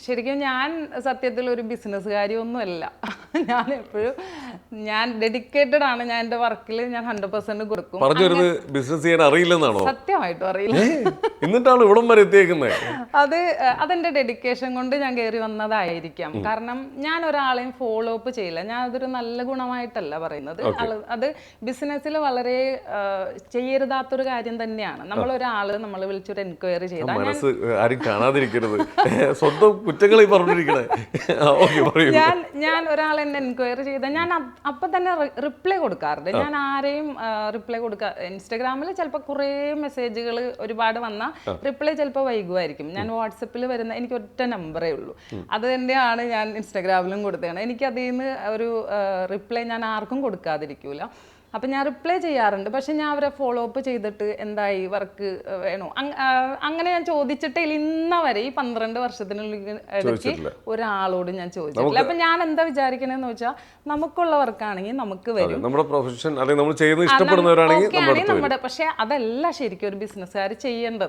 ശരിക്കും ഞാൻ സത്യത്തിൽ ഒരു ബിസിനസ്സുകാരിയൊന്നുമല്ല. ഞാൻ എപ്പോഴും ഡെഡിക്കേറ്റഡ് ആണ്. ഞാൻ എൻ്റെ വർക്കിൽ ഞാൻ 100% കൊടുക്കും. പറഞ്ഞൊരു ബിസിനസ് ചെയ്യാൻ അറിയില്ലെന്നാണോ? സത്യമായിട്ടും അറിയില്ല. എന്നിട്ടാണ് ഇവിടം വരെ എത്തിയേക്കുന്നത്. അതെന്റെ ഡെഡിക്കേഷൻ കൊണ്ട് ഞാൻ കയറി വന്നതായിരിക്കാം. കാരണം ഞാൻ ഒരാളെയും ഫോളോ അപ്പ് ചെയ്യില്ല. ഞാൻ അതൊരു നല്ല ഗുണമായിട്ടല്ല പറയുന്നത്. അത് ബിസിനസ്സിൽ വളരെ ചെയ്യരുതാത്തൊരു കാര്യം തന്നെയാണ്. നമ്മൾ വിളിച്ചൊരു എൻക്വയറി ചെയ്താൽ മനസ്സ് ആരും കാണാതിരിക്കരുത്, സ്വന്തം കുറ്റങ്ങൾ ഈ പറഞ്ഞിരിക്കണേ. ഞാൻ ഒരാൾ എന്നെ എൻക്വയറി ചെയ്താൽ ഞാൻ അപ്പം തന്നെ റിപ്ലൈ കൊടുക്കാറുണ്ട്. ഞാൻ ആരെയും റിപ്ലൈ ഇൻസ്റ്റഗ്രാമിൽ ചിലപ്പോൾ കുറേ മെസ്സേജുകൾ ഒരുപാട് വന്നാൽ റിപ്ലൈ ചിലപ്പോൾ വൈകുമായിരിക്കും. ഞാൻ വാട്സപ്പിൽ വരുന്ന എനിക്ക് ഒറ്റ നമ്പറേ ഉള്ളൂ. അത് തന്നെയാണ് ഞാൻ ഇൻസ്റ്റഗ്രാമിലും കൊടുത്തതാണ്. എനിക്ക് അതിൽ നിന്ന് ഒരു റിപ്ലൈ ഞാൻ ആർക്കും കൊടുക്കാതിരിക്കൂല. അപ്പം ഞാൻ റിപ്ലൈ ചെയ്യാറുണ്ട്. പക്ഷെ ഞാൻ അവരെ ഫോളോ അപ്പ് ചെയ്തിട്ട് എന്തായി, വർക്ക് വേണോ, അങ്ങനെ ഞാൻ ചോദിച്ചിട്ടില്ല ഇന്ന വരെ. ഈ 12 വർഷത്തിനുള്ളിൽ ഇടയ്ക്ക് ഒരാളോട് ഞാൻ ചോദിച്ചിട്ടില്ല. അപ്പം ഞാൻ എന്താ വിചാരിക്കണെന്ന് വെച്ചാൽ, നമുക്കുള്ള വർക്കാണെങ്കിൽ നമുക്ക് വരും. നമ്മുടെ പ്രൊഫഷൻ അല്ലെങ്കിൽ നമ്മൾ ചെയ്യുന്നത് ഇഷ്ടപ്പെടുന്നവരാണെങ്കിൽ നമ്മുടെ. പക്ഷെ അതല്ല ശരിക്കും ഒരു ബിസിനസ്സുകാർ ചെയ്യേണ്ടത്.